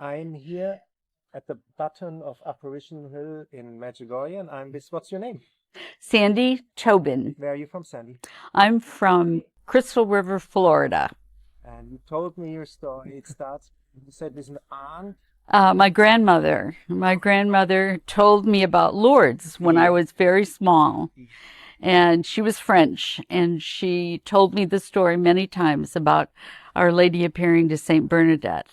I'm here at the bottom of Apparition Hill in Medjugorje, and I'm with, what's your name? Sandy Tobin. Where are you from, Sandy? I'm from Crystal River, Florida. And you told me your story. It starts, you said, with an aunt. My grandmother told me about Lourdes when I was very small, and she was French, and she told me the story many times about Our Lady appearing to Saint Bernadette.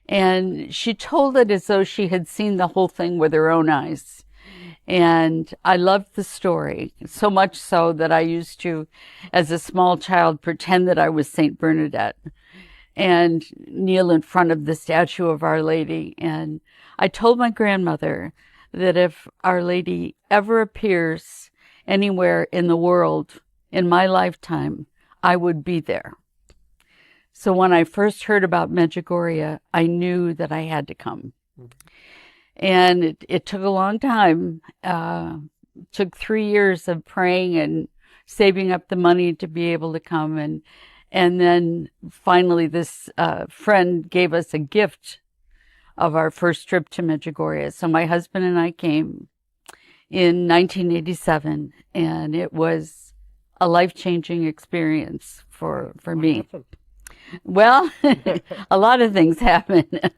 And she told it as though she had seen the whole thing with her own eyes. And I loved the story, so much so that I used to, as a small child, pretend that I was Saint Bernadette and kneel in front of the statue of Our Lady. And I told my grandmother that if Our Lady ever appears anywhere in the world in my lifetime, I would be there. So when I first heard about Medjugorje, I knew that I had to come. And it took a long time. Took 3 years of praying and saving up the money to be able to come. And then finally this friend gave us a gift of our first trip to Medjugorje. So my husband and I came in 1987, and it was a life-changing experience for me. Well, a lot of things happen. First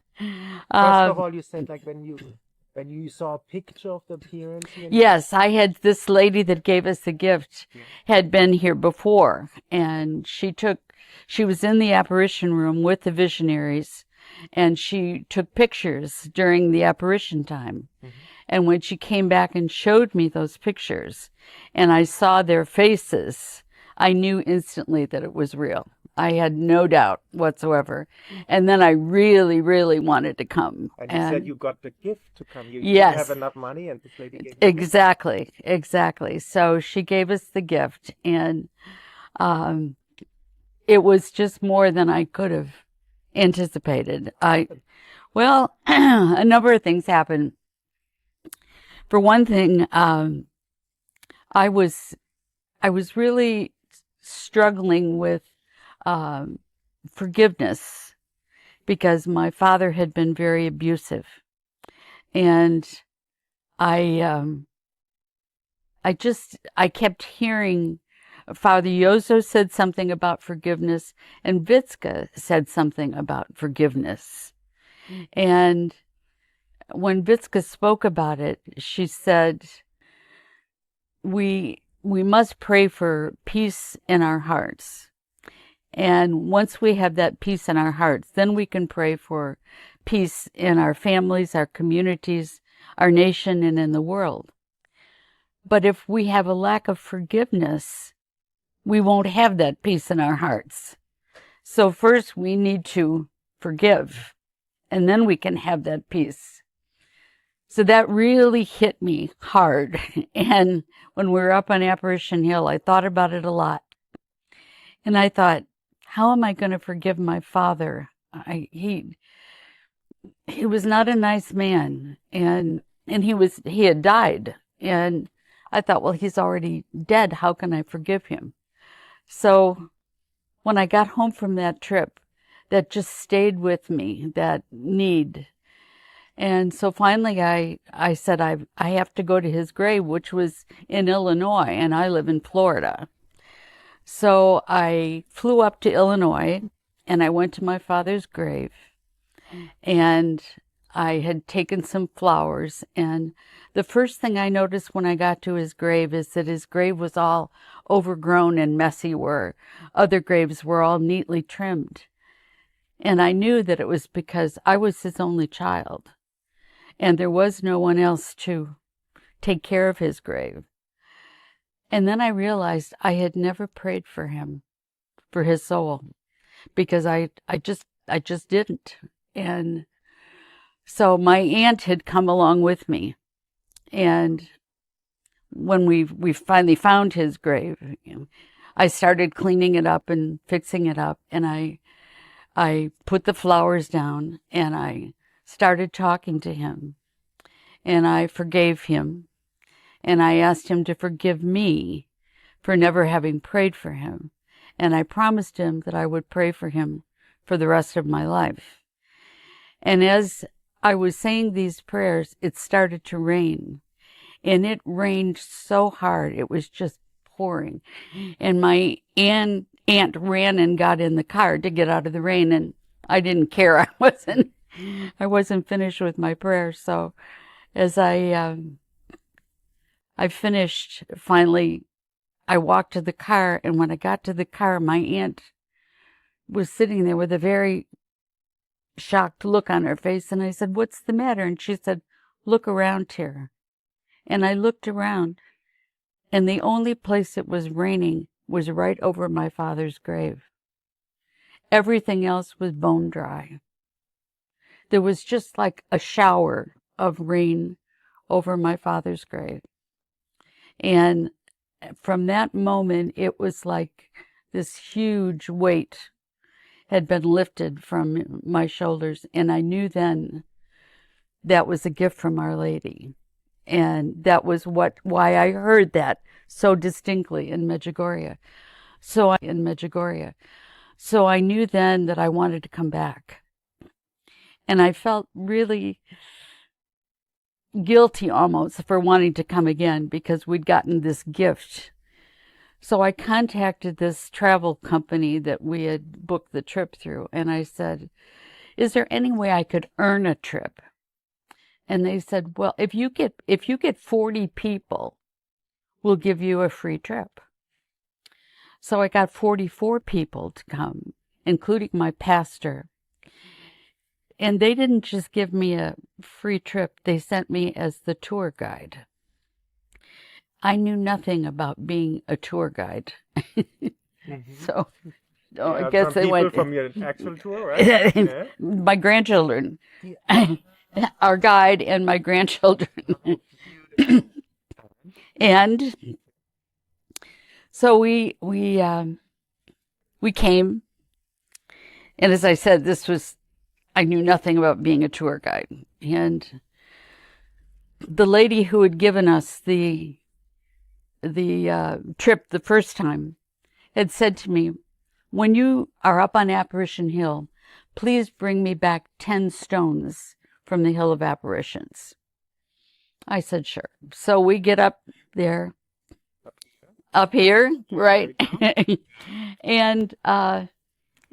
of all, you said like when you saw a picture of the appearance. Yes, I had this lady that gave us the gift had been here before, and she was in the apparition room with the visionaries, and she took pictures during the apparition time. And when she came back and showed me those pictures, and I saw their faces, I knew instantly that it was real. I had no doubt whatsoever. And then I really, really wanted to come. And you said you got the gift to come. You yes, didn't have enough money, and this lady gave you exactly. So she gave us the gift, and it was just more than I could have anticipated. Well, a number of things happened. For one thing, I was really struggling with forgiveness because my father had been very abusive, and I kept hearing Father Yozo said something about forgiveness, and Vitska said something about forgiveness. And when Vitska spoke about it, she said, we must pray for peace in our hearts. And once we have that peace in our hearts, then we can pray for peace in our families, our communities, our nation, and in the world. But if we have a lack of forgiveness, we won't have that peace in our hearts. So first we need to forgive, and then we can have that peace. So that really hit me hard. And when we were up on Apparition Hill, I thought about it a lot. And I thought, how am I going to forgive my father? He was not a nice man, and he had died. And I thought, well, he's already dead. How can I forgive him? So when I got home from that trip, that just stayed with me, that need. And so finally I said, I have to go to his grave, which was in Illinois, and I live in Florida. So I flew up to Illinois, and I went to my father's grave, and I had taken some flowers. And the first thing I noticed when I got to his grave is that his grave was all overgrown and messy, where other graves were all neatly trimmed. And I knew that it was because I was his only child, and there was no one else to take care of his grave. And then I realized I had never prayed for him, for his soul, because I just didn't. And so my aunt had come along with me, and when we finally found his grave, I started cleaning it up and fixing it up, and I put the flowers down, and I started talking to him, and I forgave him, and I asked him to forgive me for never having prayed for him, and I promised him that I would pray for him for the rest of my life. And as I was saying these prayers, it started to rain. And it rained so hard, it was just pouring. And my aunt ran and got in the car to get out of the rain, and I didn't care. I wasn't finished with my prayer. So as I finished, finally, I walked to the car, and when I got to the car, my aunt was sitting there with a very shocked look on her face, and I said, "What's the matter?" And she said, "Look around here." And I looked around, and the only place it was raining was right over my father's grave. Everything else was bone dry. There was just like a shower of rain over my father's grave. And from that moment, it was like this huge weight had been lifted from my shoulders. And I knew then that was a gift from Our Lady. And that was why I heard that so distinctly in Medjugorje. So I knew then that I wanted to come back. And I felt really guilty almost for wanting to come again because we'd gotten this gift. So I contacted this travel company that we had booked the trip through, and I said, "Is there any way I could earn a trip?" And they said, "Well, if you get 40 people, we'll give you a free trip." So I got 44 people to come, including my pastor. And they didn't just give me a free trip, they sent me as the tour guide. I knew nothing about being a tour guide. So I guess they went from your actual tour, right? Yeah. My grandchildren, our guide and my grandchildren. And so we came, and as I said, I knew nothing about being a tour guide. And the lady who had given us the trip the first time had said to me, "When you are up on Apparition Hill, please bring me back 10 stones from the Hill of Apparitions." I said, "Sure." So we get up there, up here, right? And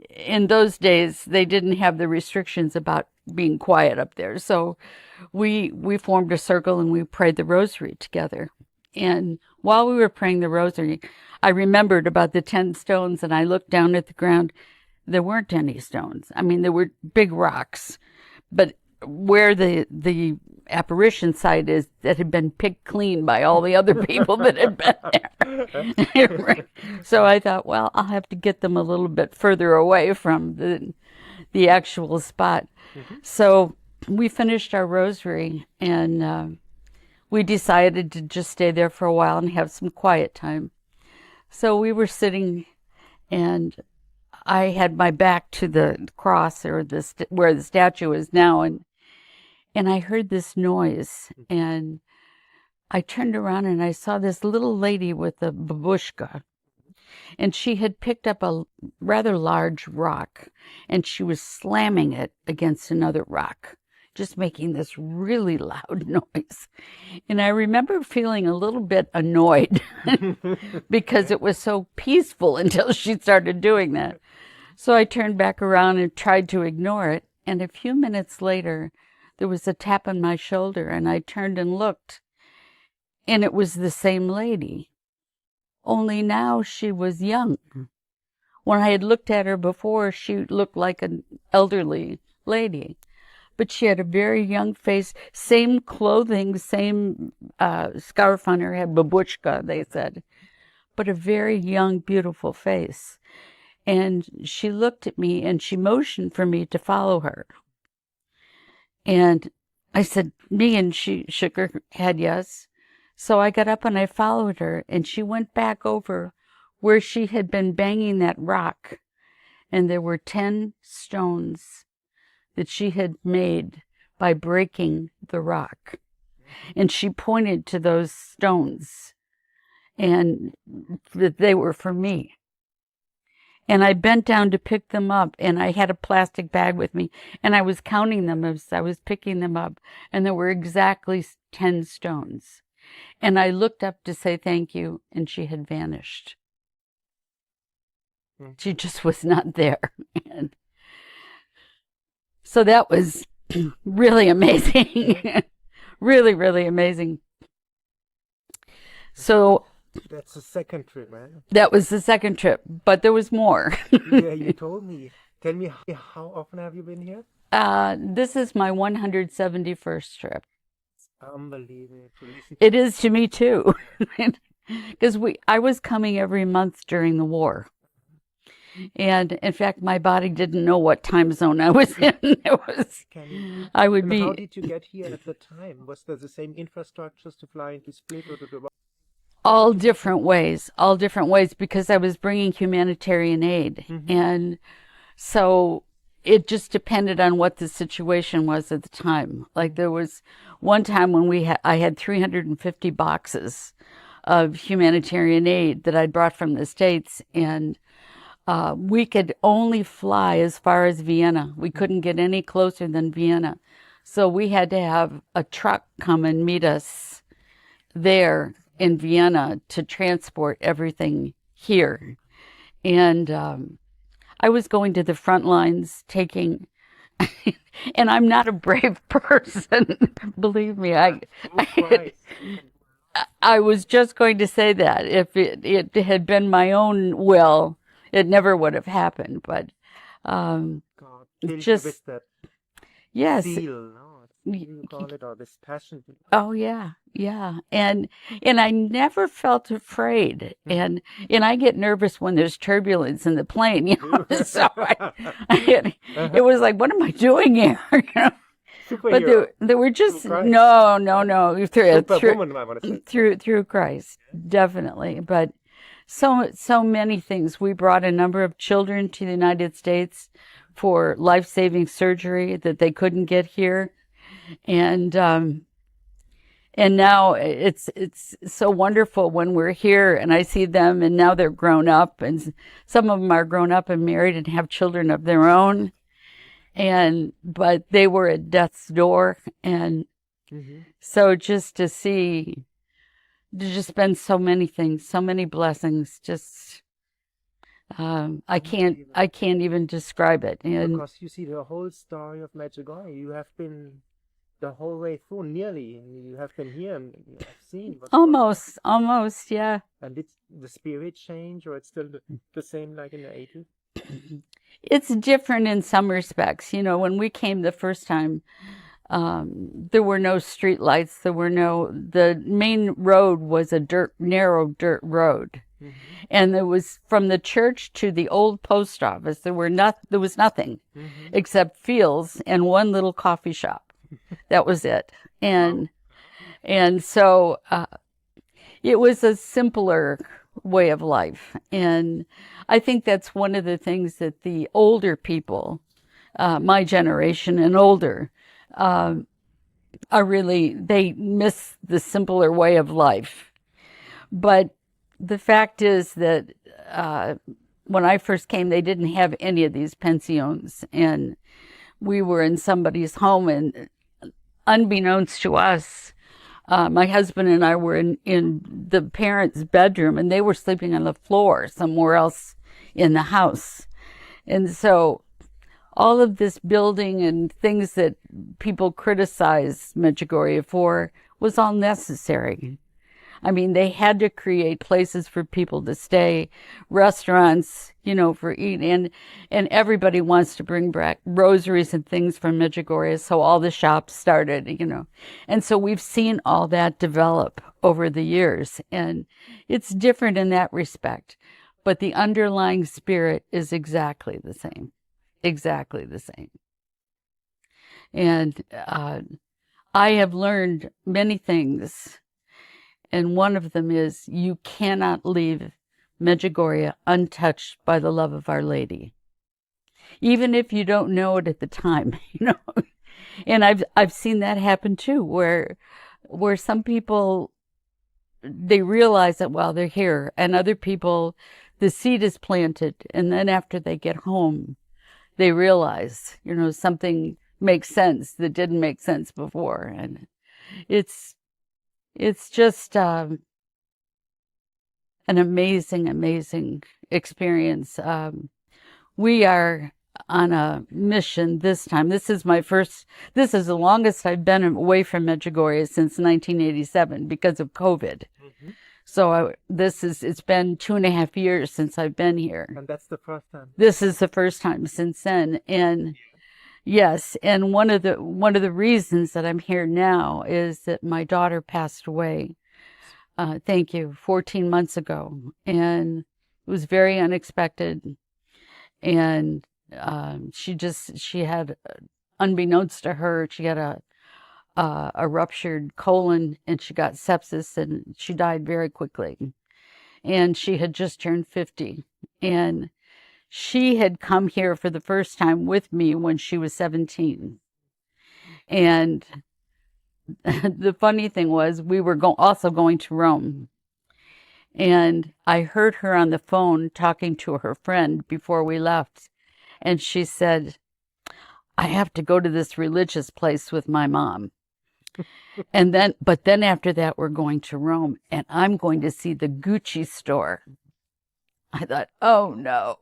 in those days, they didn't have the restrictions about being quiet up there. So we formed a circle and we prayed the rosary together. And while we were praying the rosary, I remembered about the 10 stones, and I looked down at the ground. There weren't any stones. I mean, there were big rocks, but where the apparition site is, that had been picked clean by all the other people that had been there. Right. So I thought, well, I'll have to get them a little bit further away from the actual spot. So we finished our rosary, and we decided to just stay there for a while and have some quiet time. So we were sitting, and I had my back to the cross, or where the statue is now, and I heard this noise, and I turned around and I saw this little lady with a babushka, and she had picked up a rather large rock, and she was slamming it against another rock, just making this really loud noise. And I remember feeling a little bit annoyed because it was so peaceful until she started doing that. So I turned back around and tried to ignore it. And a few minutes later, there was a tap on my shoulder, and I turned and looked. And it was the same lady, only now she was young. When I had looked at her before, she looked like an elderly lady. But she had a very young face, same clothing, same scarf on her head, babushka, they said, but a very young, beautiful face. And she looked at me, and she motioned for me to follow her. And I said, "Me," and she shook her head, yes. So I got up and I followed her, and she went back over where she had been banging that rock. And there were 10 stones that she had made by breaking the rock. And she pointed to those stones, and that they were for me. And I bent down to pick them up, and I had a plastic bag with me, and I was counting them as I was picking them up, and there were exactly 10 stones. And I looked up to say thank you, and she had vanished. She just was not there. And so that was really amazing. Really, really amazing. So that's the second trip, right? That was the second trip, but there was more. Yeah, you told me. Tell me, how often have you been here? This is my 171st trip. It's unbelievable to listen to. It is to me too, because I was coming every month during the war, and in fact, my body didn't know what time zone I was in. It was I would be. How did you get here at the time? Was there the same infrastructures to fly into Split or to? All different ways, because I was bringing humanitarian aid. And so it just depended on what the situation was at the time. Like there was one time when I had 350 boxes of humanitarian aid that I'd brought from the States, and we could only fly as far as Vienna. We couldn't get any closer than Vienna. So we had to have a truck come and meet us there in Vienna to transport everything here. And I was going to the front lines taking, and I'm not a brave person, believe me. I was just going to say that if it had been my own will, it never would have happened. But just with that yes. Zeal, no? You call it, or this passion. Oh yeah, and I never felt afraid, and I get nervous when there's turbulence in the plane, you know. So it was like, what am I doing here? You know? But there were just no through Christ, definitely. But so many things. We brought a number of children to the United States for life-saving surgery that they couldn't get here. And now it's so wonderful when we're here and I see them, and now they're grown up, and some of them are grown up and married and have children of their own, but they were at death's door, and so just to see, there's just been so many things, so many blessings, just I can't even describe it. And because you see the whole story of Medjugorje, you have been the whole way through, nearly. You have been here and you have seen. Almost, yeah. And did the spirit change, or it's still the same like in the 80s? It's different in some respects. You know, when we came the first time, there were no street lights. The main road was a narrow dirt road. And there was, from the church to the old post office, there was nothing except fields and one little coffee shop. That was it. And so it was a simpler way of life. And I think that's one of the things that the older people, my generation and older, are really, they miss the simpler way of life. But the fact is that when I first came, they didn't have any of these pensions. And we were in somebody's home, and unbeknownst to us, my husband and I were in the parents' bedroom, and they were sleeping on the floor somewhere else in the house. And so all of this building and things that people criticize Medjugorje for was all necessary. I mean, they had to create places for people to stay, restaurants, you know, for eating, and everybody wants to bring back rosaries and things from Medjugorje, so all the shops started, you know. And so we've seen all that develop over the years, and it's different in that respect, but the underlying spirit is exactly the same. Exactly the same. And I have learned many things. And one of them is, you cannot leave Medjugorje untouched by the love of Our Lady, even if you don't know it at the time, you know. And I've seen that happen too, where some people, they realize that while they're here, and other people, the seed is planted, and then after they get home, they realize, something makes sense that didn't make sense before. And it's just an amazing experience. We are on a mission this time. This is the longest I've been away from Medjugorje since 1987 because of COVID. Mm-hmm. So it's been 2.5 years since I've been here. And that's the first time. This is the first time since then. And yes, and one of the reasons that I'm here now is that my daughter passed away. 14 months ago, and it was very unexpected. And she had, unbeknownst to her, she had a ruptured colon, and she got sepsis, and she died very quickly. And she had just turned 50, and she had come here for the first time with me when she was 17. And the funny thing was, we were also going to Rome. And I heard her on the phone talking to her friend before we left. And she said, I have to go to this religious place with my mom. But then after that, we're going to Rome, and I'm going to see the Gucci store. I thought, oh no.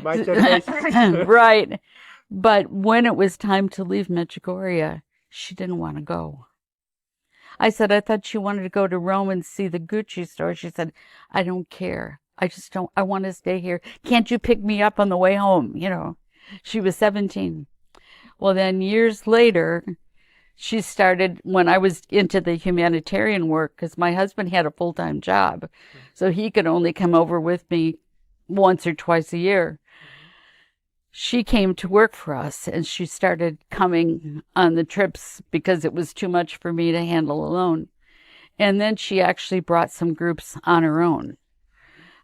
My generation. Right. But when it was time to leave Medjugorje, she didn't want to go. I said, I thought you wanted to go to Rome and see the Gucci store. She said, I don't care. I want to stay here. Can't you pick me up on the way home? She was 17. Well, then years later, she started, when I was into the humanitarian work, because my husband had a full-time job, so he could only come over with me once or twice a year. She came to work for us, and she started coming on the trips because it was too much for me to handle alone. And then she actually brought some groups on her own.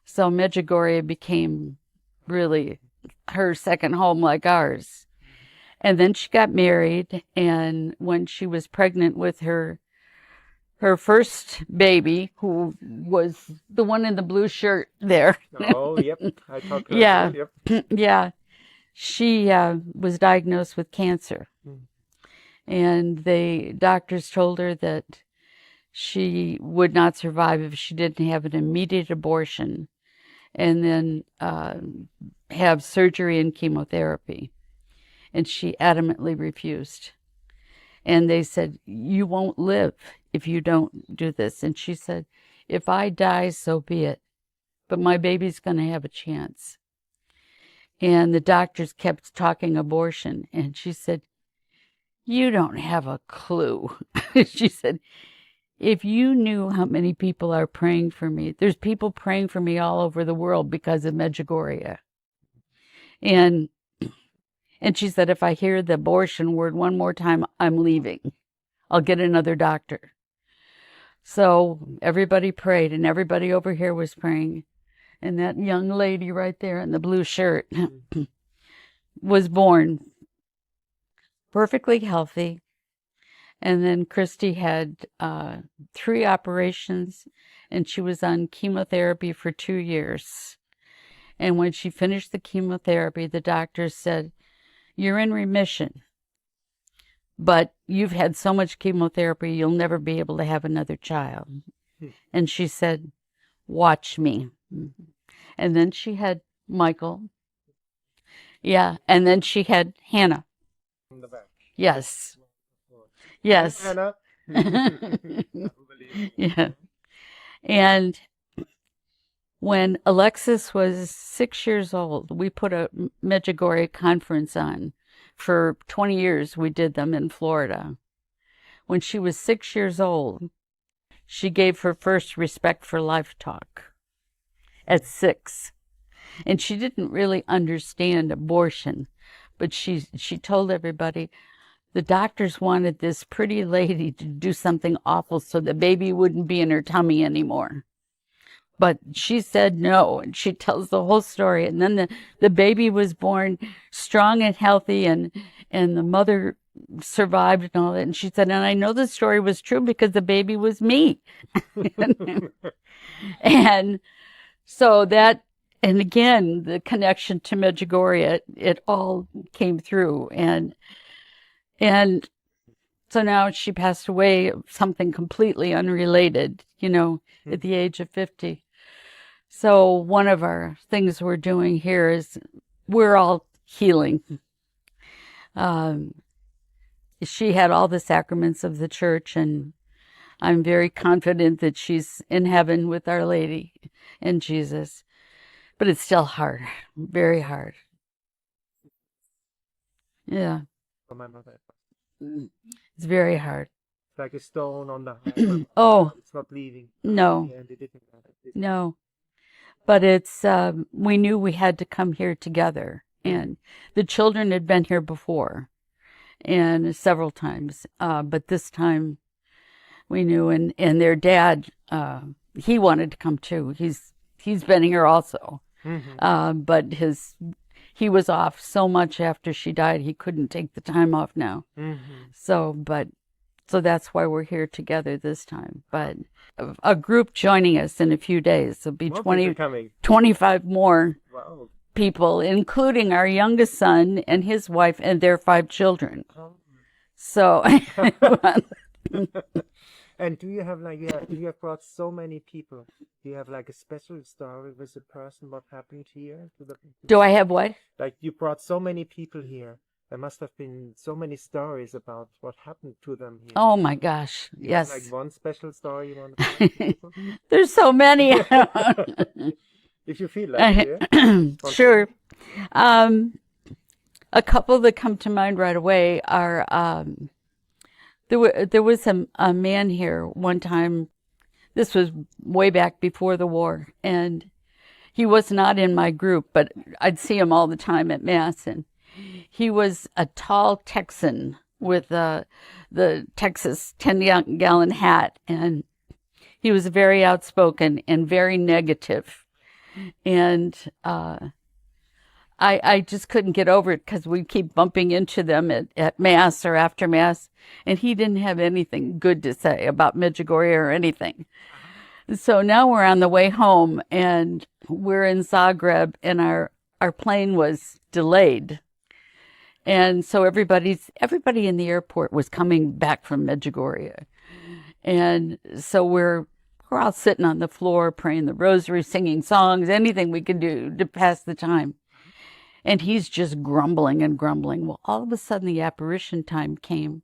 So Medjugorje became really her second home, like ours. And then she got married, and when she was pregnant with her first baby, who was the one in the blue shirt there. Oh, yep. I talked to her. Yep. Yeah. She was diagnosed with cancer. And the doctors told her that she would not survive if she didn't have an immediate abortion and then have surgery and chemotherapy. And she adamantly refused. And they said, you won't live if you don't do this. And she said, if I die, so be it. But my baby's going to have a chance. And the doctors kept talking abortion. And she said, you don't have a clue. She said, if you knew how many people are praying for me, there's people praying for me all over the world because of Medjugorje. And she said, if I hear the abortion word one more time, I'm leaving. I'll get another doctor. So everybody prayed, and everybody over here was praying. And that young lady right there in the blue shirt was born perfectly healthy. And then Christy had 3 operations, and she was on chemotherapy for 2 years. And when she finished the chemotherapy, the doctor said, you're in remission, but you've had so much chemotherapy, you'll never be able to have another child. And she said, watch me. And then she had Michael. Yeah. And then she had Hannah. In the back. Yes. Yes. Hannah. Yeah. And when Alexis was 6 years old, we put a Medjugorje conference on. For 20 years, we did them in Florida. When she was 6 years old, she gave her first Respect for Life talk at 6. And she didn't really understand abortion, but she told everybody the doctors wanted this pretty lady to do something awful so the baby wouldn't be in her tummy anymore. But she said no, and she tells the whole story. And then the baby was born strong and healthy, and the mother survived and all that. And she said, and I know the story was true because the baby was me. And So that, and again, the connection to Medjugorje, it all came through. And so now she passed away of something completely unrelated, at the age of 50. So one of our things we're doing here is we're all healing. She had all the sacraments of the church, and I'm very confident that she's in heaven with Our Lady and Jesus. But it's still hard, very hard. Yeah. For my mother. It's very hard. It's like a stone on the heart. Oh. It's not leaving. No. And it didn't matter. No. But it's, we knew we had to come here together. And the children had been here before, and several times. But this time we knew, and their dad, he wanted to come too. He's been here also. But he was off so much after she died, he couldn't take the time off now. So that's why we're here together this time. But a group joining us in a few days. There'll be 25 more people, including our youngest son and his wife and their 5 children. So. And do you have you have brought so many people? Do you have like a special story with a person what happened here? Do I have what? Like you brought so many people here. There must have been so many stories about what happened to them here. Oh my gosh, you yes. Have like one special story you want to tell? There's so many. If you feel like it. Sure. A couple that come to mind right away are... There was a man here one time. This was way back before the war, and he was not in my group, but I'd see him all the time at Mass. And he was a tall Texan with the Texas 10-gallon hat, and he was very outspoken and very negative. And I just couldn't get over it because we'd keep bumping into them at Mass or after Mass, and he didn't have anything good to say about Medjugorje or anything. So now we're on the way home, and we're in Zagreb, and our plane was delayed. And so everybody in the airport was coming back from Medjugorje. And so we're all sitting on the floor praying the rosary, singing songs, anything we could do to pass the time. And he's just grumbling and grumbling. Well, all of a sudden the apparition time came,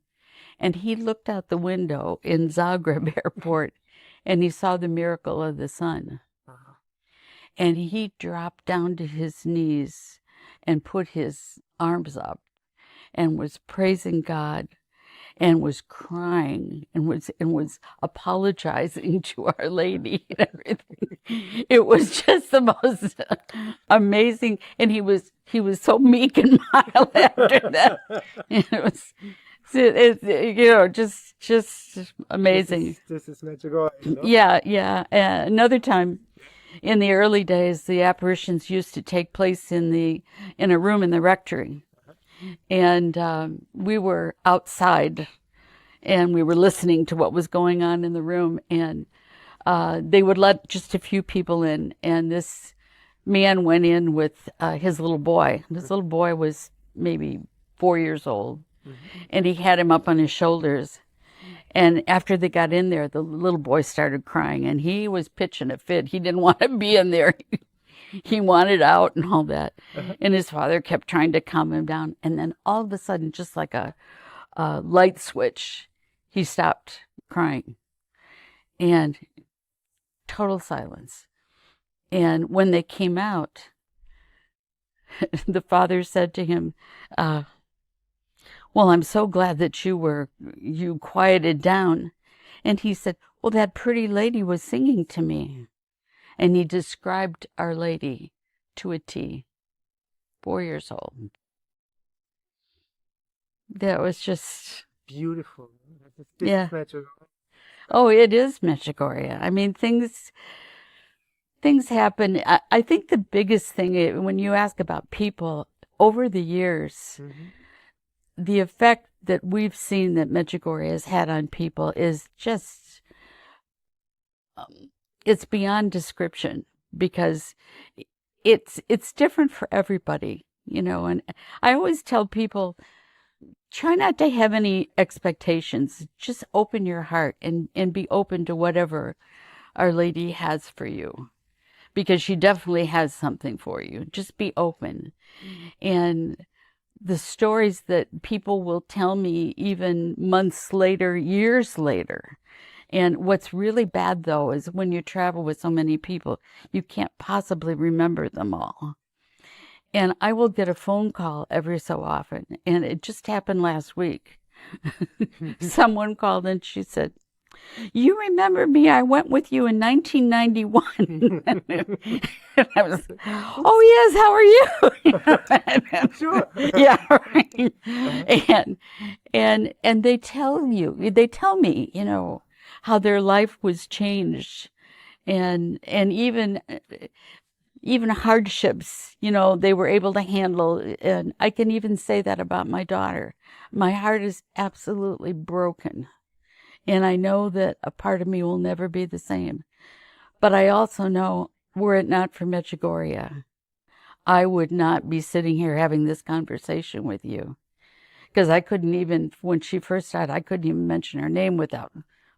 and he looked out the window in Zagreb airport, and he saw the miracle of the sun. And he dropped down to his knees and put his arms up and was praising God and was crying and was apologizing to Our Lady and everything. It was just the most amazing, and he was so meek and mild after that. And it was just amazing. This is Medjugorje, Yeah. Another time, in the early days, the apparitions used to take place in a room in the rectory. And we were outside, and we were listening to what was going on in the room, and they would let just a few people in, and this man went in with his little boy. This little boy was maybe 4 years old, and he had him up on his shoulders. And after they got in there, the little boy started crying, and he was pitching a fit. He didn't want to be in there. He wanted out and all that. And his father kept trying to calm him down. And then all of a sudden, just like a light switch, he stopped crying. And total silence. And when they came out, the father said to him, well, I'm so glad that you quieted down. And he said, well, that pretty lady was singing to me. And he described Our Lady to a T. 4 years old. That was just beautiful. Yeah. Oh, it is Medjugorje. I mean, things happen. I think the biggest thing, when you ask about people, over the years, the effect that we've seen that Medjugorje has had on people is just, it's beyond description. because it's different for everybody, you know. And I always tell people, try not to have any expectations. Just open your heart and be open to whatever Our Lady has for you, because she definitely has something for you. Just be open. And the stories that people will tell me even months later, years later. And what's really bad, though, is when you travel with so many people, you can't possibly remember them all. And I will get a phone call every so often. And it just happened last week. Someone called and she said, "You remember me? I went with you in 1991. And I was, "Oh, yes, how are you?" Sure. Yeah, right. And they tell me, you know, how their life was changed, and even hardships, you know, they were able to handle. And I can even say that about my daughter. My heart is absolutely broken. And I know that a part of me will never be the same. But I also know, were it not for Medjugorje, I would not be sitting here having this conversation with you. Because I couldn't even, when she first died, I couldn't even mention her name without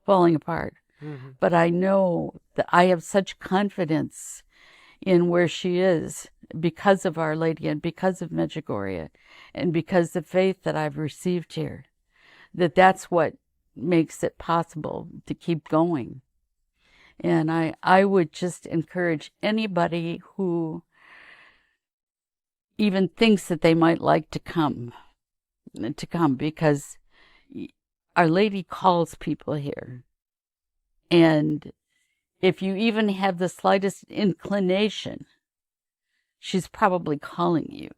falling apart. Mm-hmm. But I know that I have such confidence in where she is because of Our Lady and because of Medjugorje and because the faith that I've received here, that's what makes it possible to keep going. And I would just encourage anybody who even thinks that they might like to come, because Our Lady calls people here. And if you even have the slightest inclination, she's probably calling you.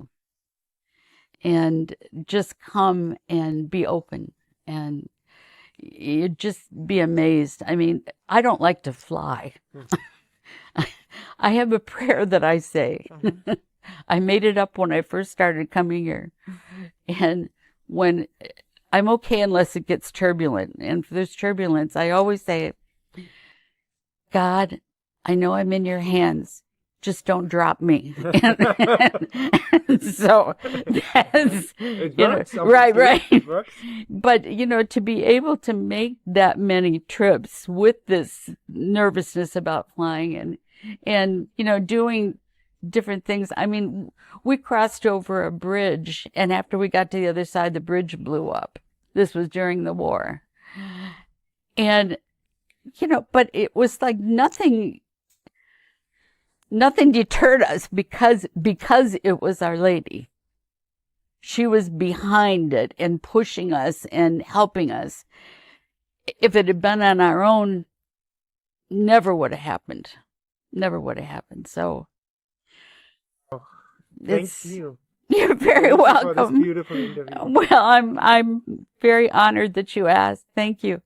And just come and be open, and you'd just be amazed. I mean, I don't like to fly. I have a prayer that I say. I made it up when I first started coming here. And when I'm okay unless it gets turbulent. And if there's turbulence, I always say, "God, I know I'm in your hands. Just don't drop me." And so that's, It you works, know, right. It works. But, you know, to be able to make that many trips with this nervousness about flying and, you know, doing different things. I mean, we crossed over a bridge, and after we got to the other side, the bridge blew up. This was during the war. And, you know, but it was like nothing deterred us because it was Our Lady. She was behind it and pushing us and helping us. If it had been on our own, never would have happened. Never would have happened. So Thank you. You're very Thank you welcome. for this beautiful interview. Well, I'm very honored that you asked. Thank you.